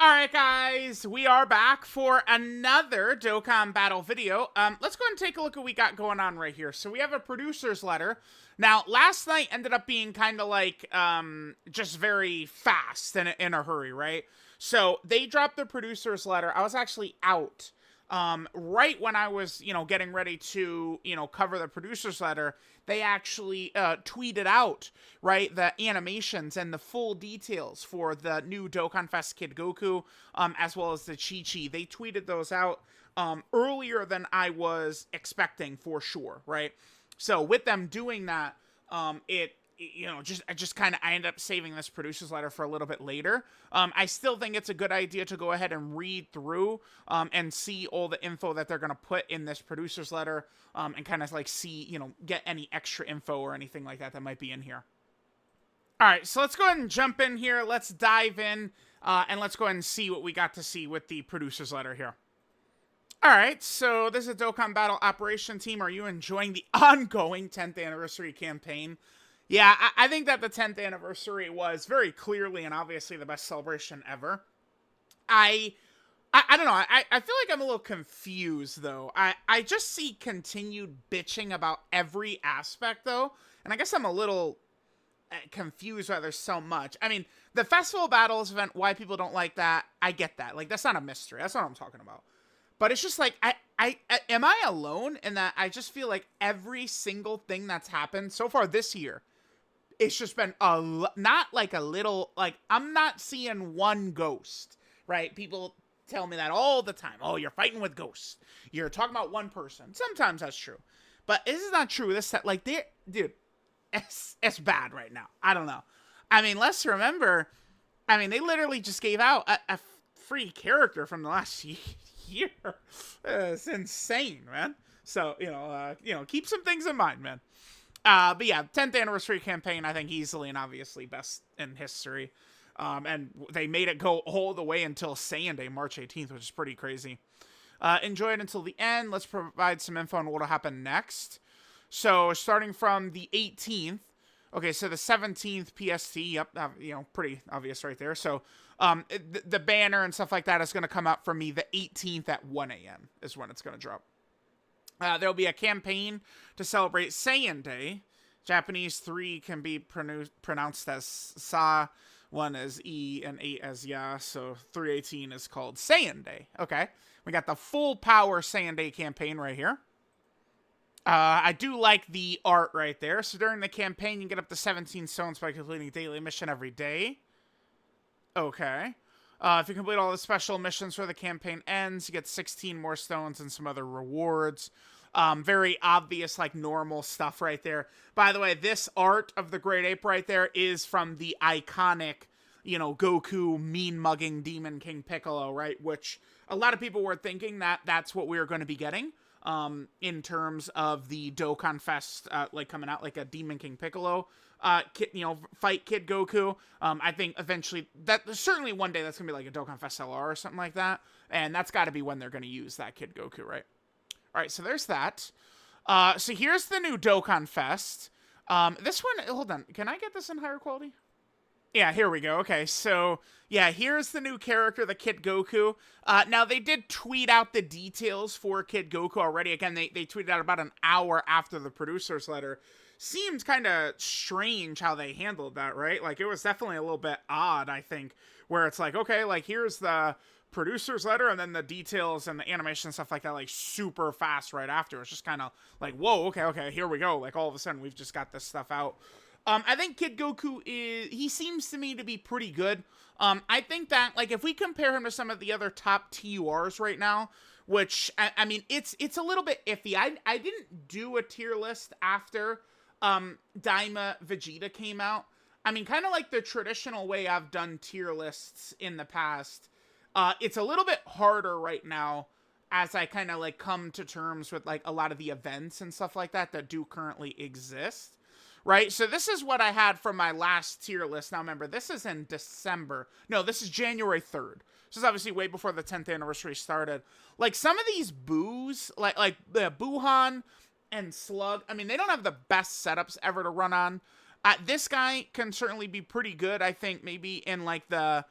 Alright guys, we are back for another Dokkan battle video. Let's go ahead and take a look at what we got going on right here. So we have a producer's letter. Now, last night ended up being kind of like, just very fast and in a hurry, right? So they dropped the producer's letter. I was actually out. Right when I was, getting ready to, cover the producer's letter, they actually tweeted out, right, the animations and the full details for the new DOKKANFEST Kid Goku, as well as the Chi-Chi. They tweeted those out earlier than I was expecting, for sure, right? So with them doing that, I ended up saving this producer's letter for a little bit later. I still think it's a good idea to go ahead and read through and see all the info that they're going to put in this producer's letter, and kind of like see, get any extra info or anything like that might be in here. All right, so let's go ahead and jump in here. Let's dive in, and let's go ahead and see what we got to see with the producer's letter here. Alright, so this is a Dokkan Battle Operation Team. Are you enjoying the ongoing 10th anniversary campaign? Yeah, I think that the 10th anniversary was very clearly and obviously the best celebration ever. I don't know, I feel like I'm a little confused, though. I just see continued bitching about every aspect, though, and I guess I'm a little confused why there's so much. I mean, the Festival Battles event, why people don't like that, I get that. Like, that's not a mystery. That's not what I'm talking about. But it's just like, am I alone in that I just feel like every single thing that's happened so far this year, it's just been not like a little, like, I'm not seeing one ghost, right? People tell me that all the time. Oh, you're fighting with ghosts. You're talking about one person. Sometimes that's true. But this is not true. This, like, dude, it's bad right now. I don't know. I mean, let's remember, I mean, they literally just gave out a free character from the last year. It's insane, man. So, keep some things in mind, man. But yeah, 10th anniversary campaign, I think easily and obviously best in history. And they made it go all the way until Saiyan Day, March 18th, which is pretty crazy. Enjoy it until the end. Let's provide some info on what will happen next. So, starting from the 18th. Okay, so the 17th PST, yep, pretty obvious right there. So, the banner and stuff like that is going to come out for me the 18th at 1 a.m. is when it's going to drop. There'll be a campaign to celebrate Saiyan Day. Japanese 3 can be pronounced as Sa, 1 as E, and 8 as Ya, so 318 is called Saiyan Day. Okay, we got the full power Saiyan Day campaign right here. I do like the art right there. So during the campaign, you get up to 17 stones by completing a daily mission every day. Okay. If you complete all the special missions where the campaign ends, you get 16 more stones and some other rewards. Very obvious, like, normal stuff right there. By the way, this art of the Great Ape right there is from the iconic, Goku mean-mugging Demon King Piccolo, right? Which a lot of people were thinking that that's what we were going to be getting. In terms of the DOKKANFEST, like, coming out, like a Demon King Piccolo, fight Kid Goku. I think eventually, certainly one day that's gonna be like a DOKKANFEST LR or something like that, and that's gotta be when they're gonna use that Kid Goku, right? Alright, so there's that. So here's the new DOKKANFEST. This one, hold on, can I get this in higher quality? Yeah, here we go. Okay, so, yeah, here's the new character, the Kid Goku. Now, they did tweet out the details for Kid Goku already. Again, they tweeted out about an hour after the producer's letter. Seems kind of strange how they handled that, right? Like, it was definitely a little bit odd, I think, where it's like, okay, like, here's the producer's letter, and then the details and the animation and stuff like that, like, super fast right after. It's just kind of like, whoa, okay, here we go. Like, all of a sudden, we've just got this stuff out. I think Kid Goku he seems to me to be pretty good. I think that, like, if we compare him to some of the other top TURs right now, which, I mean, it's a little bit iffy. I didn't do a tier list after Daima Vegeta came out. I mean, kind of like the traditional way I've done tier lists in the past. It's a little bit harder right now as I kind of, like, come to terms with, like, a lot of the events and stuff like that do currently exist. Right, so this is what I had from my last tier list. Now, remember, this is in December. No, this is January 3rd. This is obviously way before the 10th anniversary started. Like, some of these boos, like the Buhan and Slug, I mean, they don't have the best setups ever to run on. This guy can certainly be pretty good, I think, maybe in, like, the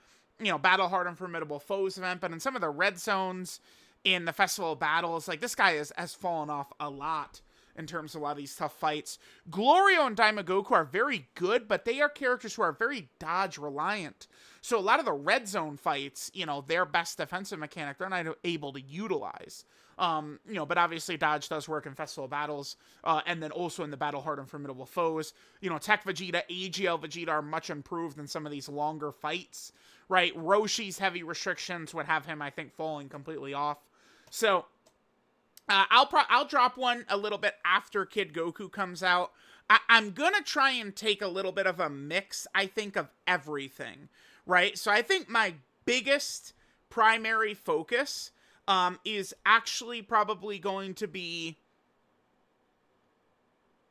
Battle Hard and Formidable Foes event, but in some of the red zones in the Festival of Battles, like, this guy has fallen off a lot in terms of a lot of these tough fights. Glorio and Daimagoku are very good, but they are characters who are very dodge reliant. So a lot of the red zone fights, their best defensive mechanic, they're not able to utilize. But obviously dodge does work in Festival Battles, and then also in the Battle Hard and Formidable Foes. Tech Vegeta, AGL Vegeta are much improved in some of these longer fights, right? Roshi's heavy restrictions would have him, I think, falling completely off. So, I'll drop one a little bit after Kid Goku comes out. I'm gonna try and take a little bit of a mix, I think, of everything, right? So I think my biggest primary focus is actually probably going to be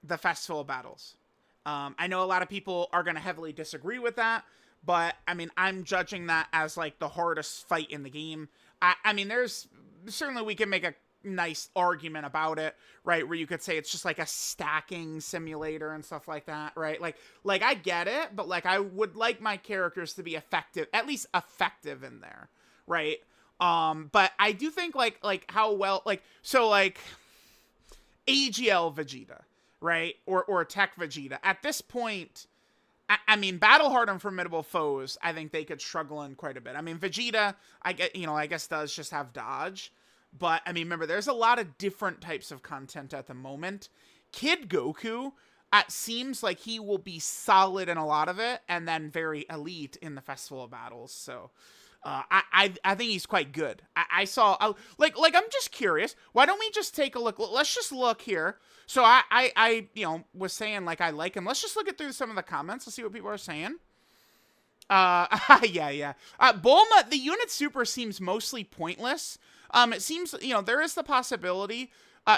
the Festival of Battles. I know a lot of people are going to heavily disagree with that, but, I mean, I'm judging that as, like, the hardest fight in the game. I mean, certainly we can make a nice argument about it, right, where you could say it's just like a stacking simulator and stuff like that, right? Like I get it, but, like, I would like my characters to be effective, at least effective in there, right? But I do think, like how well, like, so, like, AGL Vegeta, right, or Tech Vegeta, at this point, I mean, Battle Hard and Formidable Foes, I think they could struggle in quite a bit. I mean, Vegeta, I guess does just have dodge. But, I mean, remember, there's a lot of different types of content at the moment. Kid Goku, it seems like he will be solid in a lot of it, and then very elite in the Festival of Battles. So, I think he's quite good. I'm just curious. Why don't we just take a look? Let's just look here. So, I was saying, like, I like him. Let's just look through some of the comments. Let's see what people are saying. Yeah. Bulma, the unit super seems mostly pointless. It seems, there is the possibility.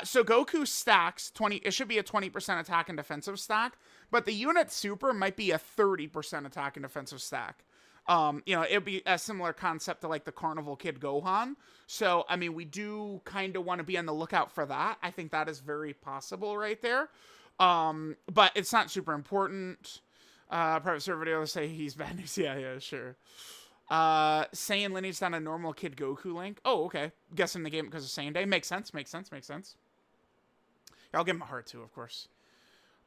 So Goku stacks 20, it should be a 20% attack and defensive stack, but the unit super might be a 30% attack and defensive stack. It'd be a similar concept to, like, the Carnival Kid Gohan. So, I mean, we do kind of want to be on the lookout for that. I think that is very possible right there. But it's not super important. Private server video say he's bad news. Yeah, sure. Saiyan lineage down a normal Kid Goku link. Oh, okay. Guessing the game because of Saiyan Day. Makes sense. Yeah, I'll give him a heart too, of course.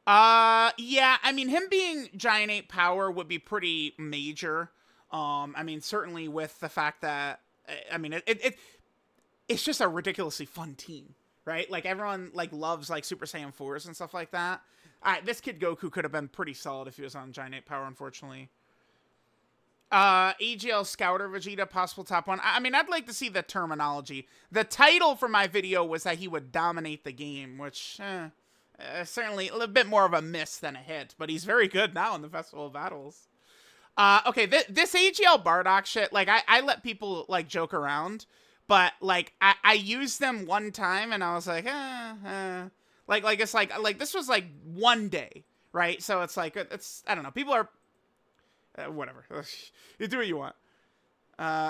Yeah, I mean, him being Giant Ape Power would be pretty major. I mean, certainly with the fact that, I mean, it's just a ridiculously fun team, right? Like, everyone, like, loves, like, Super Saiyan 4s and stuff like that. This Kid Goku could have been pretty solid if he was on Giant Ape Power, unfortunately. AGL Scouter Vegeta, possible top 1. I mean, I'd like to see the terminology. The title for my video was that he would dominate the game, which, certainly a little bit more of a miss than a hit, but he's very good now in the Festival of Battles. Okay, this AGL Bardock shit, like, I let people, like, joke around, but, like, I used them one time, and I was like, like, it's like, this was, like, one day, right? So it's like, I don't know, people are, whatever. You do what you want.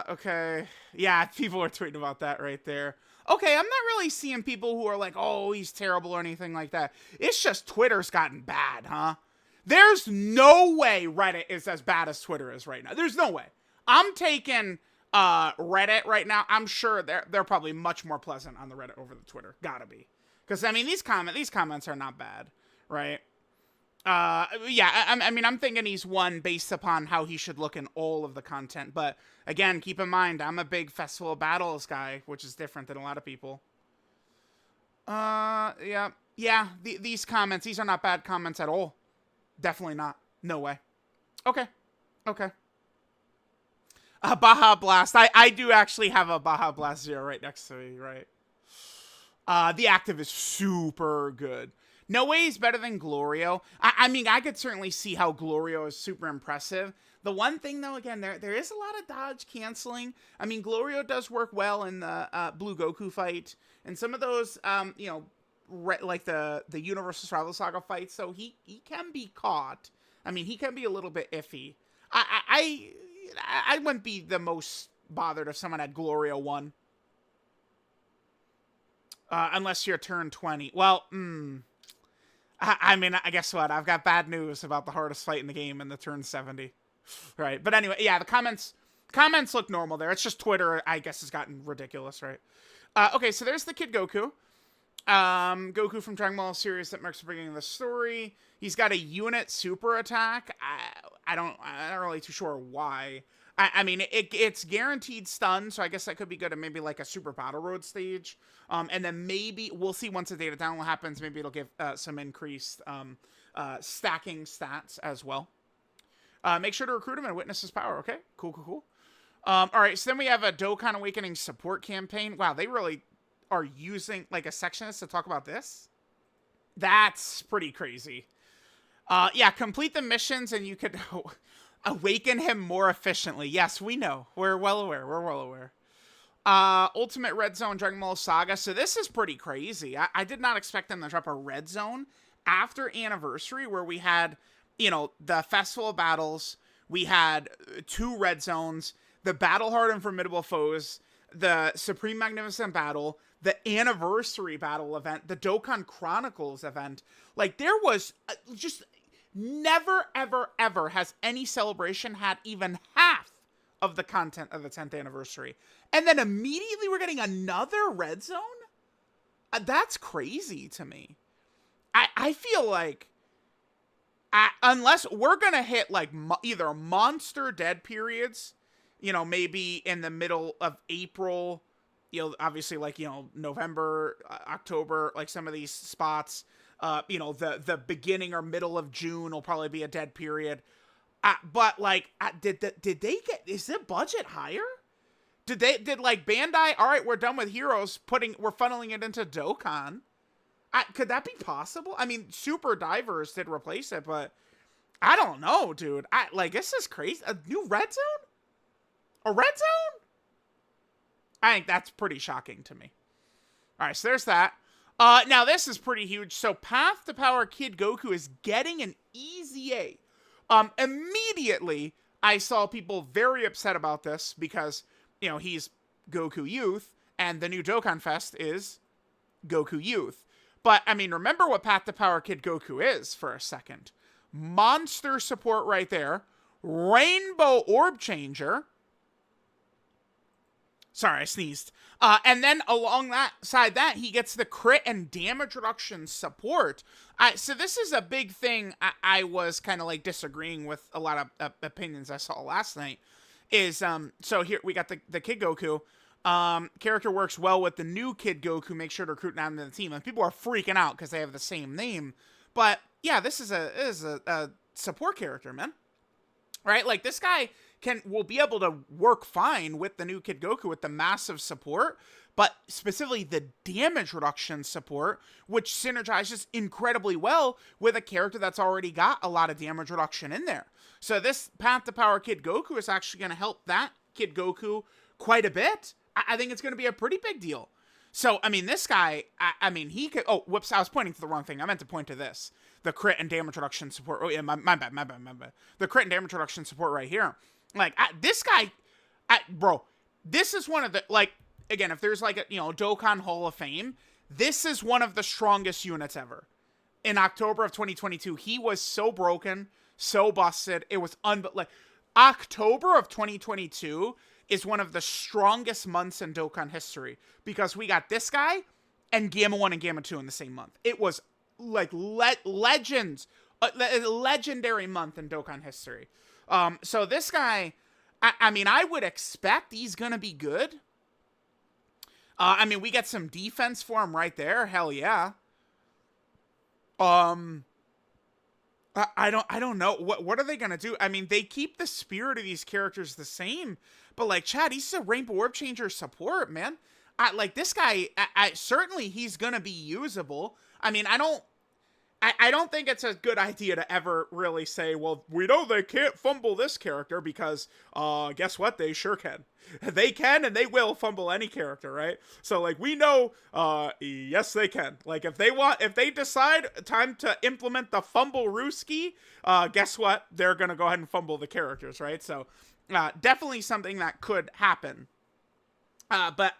Okay. Yeah, people are tweeting about that right there. Okay, I'm not really seeing people who are like, oh, he's terrible or anything like that. It's just Twitter's gotten bad, huh? There's no way Reddit is as bad as Twitter is right now. There's no way. I'm taking Reddit right now. I'm sure they're probably much more pleasant on the Reddit over the Twitter. Gotta be. Because, I mean, these comments are not bad, right? Yeah, I mean, I'm thinking he's one based upon how he should look in all of the content. But, again, keep in mind, I'm a big Festival of Battles guy, which is different than a lot of people. Yeah, these comments, these are not bad comments at all. Definitely not. No way. Okay. Baja Blast. I do actually have a Baja Blast 0 right next to me, right? The active is super good. No way he's better than Glorio. I mean, I could certainly see how Glorio is super impressive. The one thing, though, again, there is a lot of dodge canceling. I mean, Glorio does work well in the Blue Goku fight. And some of those, like the Universal Survival Saga fights, so he can be caught. I mean, he can be a little bit iffy. I wouldn't be the most bothered if someone had Glorio 1. Unless you're turn 20. Well, I mean, I guess what? I've got bad news about the hardest fight in the game in the turn 70. Right. But anyway, yeah, the comments comments look normal there. It's just Twitter, I guess, has gotten ridiculous, right? Okay, so there's the Kid Goku. Goku from Dragon Ball series that marks the beginning of the story. He's got a unit super attack. I'm not really too sure why. I mean, it's guaranteed stun, so I guess that could be good at maybe like a Super Battle Road stage. And then maybe, we'll see once the data download happens, maybe it'll give some increased stacking stats as well. Make sure to recruit him and witness his power. Okay, cool. All right, so then we have a Dokkan Awakening support campaign. Wow, they really are using like a sectionist to talk about this. That's pretty crazy. Yeah, complete the missions and you could awaken him more efficiently. Yes, we know. We're well aware. Ultimate Red Zone Dragon Ball Saga. So this is pretty crazy. I did not expect them to drop a Red Zone after Anniversary, where we had, you know, the Festival of Battles. We had 2 Red Zones, the Battle Hard and Formidable Foes, the Supreme Magnificent Battle, the Anniversary Battle event, the Dokkan Chronicles event. Like, there was just never, ever has any celebration had even half of the content of the 10th anniversary. And then immediately we're getting another Red Zone? That's crazy to me. I feel like, unless we're going to hit like either monster dead periods, you know, maybe in the middle of April, you know, obviously like, you know, November, October, like some of these spots, you know, the beginning or middle of June will probably be a dead period. But like, did they get, is the budget higher? Did like Bandai, all right, we're done with Heroes, we're funneling it into Dokkan. Could that be possible? I mean, Super Divers did replace it, but I don't know, dude. Like, this is crazy. A new Red Zone? A Red Zone? I think that's pretty shocking to me. All right, so there's that. Now this is pretty huge. So Path to Power Kid Goku is getting an EZA. Immediately, I saw people very upset about this because, you know, he's Goku Youth, and the new DOKKANFEST is Goku Youth. But, I mean, remember what Path to Power Kid Goku is for a second. Monster support right there. Rainbow Orb Changer. Sorry, I sneezed. And then along that side, he gets the crit and damage reduction support. So this is a big thing I was kind of like disagreeing with a lot of opinions I saw last night. Is, so here we got the Kid Goku. Character works well with the new Kid Goku. Make sure to recruit him into the team. And people are freaking out because they have the same name. But yeah, this is a support character, man. Right? Like, this guy will be able to work fine with the new Kid Goku with the massive support, but specifically the damage reduction support, which synergizes incredibly well with a character that's already got a lot of damage reduction in there. So this Path to Power Kid Goku is actually going to help that Kid Goku quite a bit. I think it's going to be a pretty big deal. So, I mean, this guy, I mean, he could... Oh, whoops, I was pointing to the wrong thing. I meant to point to this. The crit and damage reduction support. Oh, yeah, my bad. The crit and damage reduction support right here. Like, this guy... bro, this is one of the... Like, again, if there's like a, you know, Dokkan Hall of Fame, this is one of the strongest units ever. In October of 2022, he was so broken, so busted. It was like, October of 2022 is one of the strongest months in Dokkan history because we got this guy and Gamma 1 and Gamma 2 in the same month. It was like legends, a legendary month in Dokkan history. So this guy, I mean, I would expect he's going to be good. I mean, we get some defense for him right there. Hell yeah. I don't know. What are they going to do? I mean, they keep the spirit of these characters the same, but like, Chad, he's a Rainbow Orb Changer support, man. Like, this guy, certainly he's going to be usable. I mean, I don't think it's a good idea to ever really say, well, we know they can't fumble this character because, guess what? They sure can. They can and they will fumble any character, right? So, like, we know, yes, they can. Like, if they decide time to implement the fumble Ruski, guess what? They're going to go ahead and fumble the characters, right? So, definitely something that could happen. But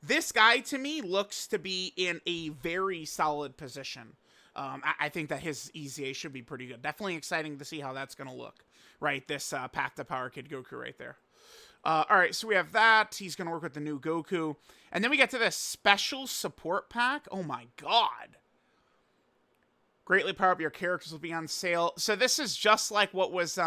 this guy to me looks to be in a very solid position. I think that his EZA should be pretty good. Definitely exciting to see how that's going to look, right? This Path to Power Kid Goku right there. All right, so we have that. He's going to work with the new Goku. And then we get to this special support pack. Oh my god. Greatly power up your characters will be on sale. So this is just like what was,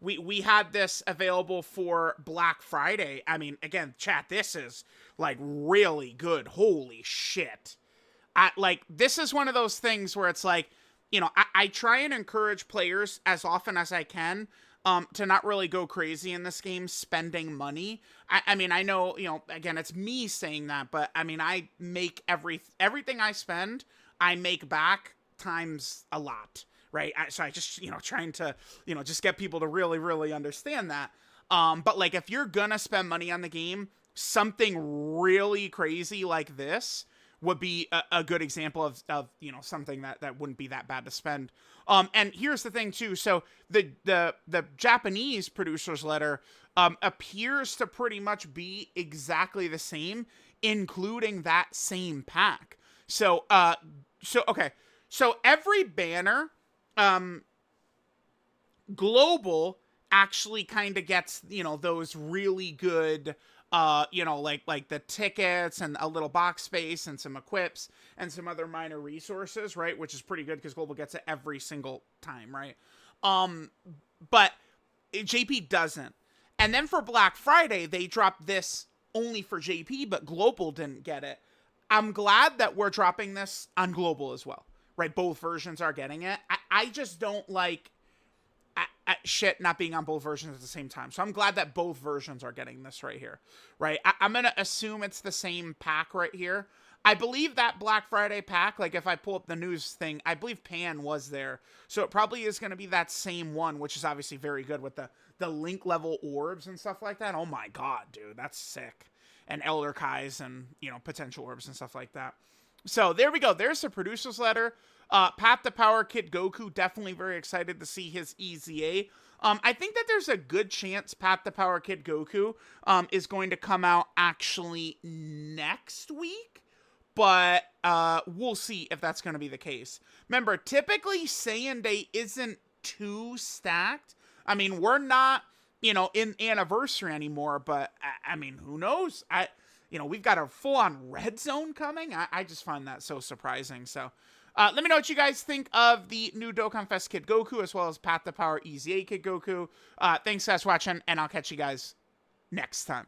we had this available for Black Friday. I mean, again, chat, this is like really good. Holy shit. This is one of those things where it's like, you know, I try and encourage players as often as I can to not really go crazy in this game spending money. I mean, I know, you know, again, it's me saying that, but I mean, I make everything I spend, I make back times a lot, right? So I just, you know, trying to, you know, just get people to really, really understand that. But like, if you're gonna spend money on the game, something really crazy like this would be a good example of, you know, something that wouldn't be that bad to spend. And here's the thing too. So the Japanese producer's letter appears to pretty much be exactly the same, including that same pack. So okay. So every banner, global actually kind of gets, you know, those really good, you know, like the tickets and a little box space and some equips and some other minor resources, right? Which is pretty good because global gets it every single time, right? But JP doesn't. And then for Black Friday, they dropped this only for JP, but global didn't get it. I'm glad that we're dropping this on global as well, right? Both versions are getting it. I just don't like shit not being on both versions at the same time. So I'm glad that both versions are getting this right here, right? I'm going to assume it's the same pack right here. I believe that Black Friday pack, like if I pull up the news thing, I believe Pan was there. So it probably is going to be that same one, which is obviously very good with the link level orbs and stuff like that. Oh my god, dude, that's sick. And Elder Kais and, you know, potential orbs and stuff like that. So there we go. There's the producer's letter. Path to Power Kid Goku, definitely very excited to see his EZA. I think that there's a good chance Path to Power Kid Goku is going to come out actually next week, but we'll see if that's going to be the case. Remember, typically Saiyan Day isn't too stacked. I mean, we're not, you know, in anniversary anymore, but I mean, who knows? You know, we've got a full-on red zone coming. I just find that so surprising. So let me know what you guys think of the new DOKKANFEST Kid Goku, as well as Path to Power EZA Kid Goku. Thanks guys for watching, and I'll catch you guys next time.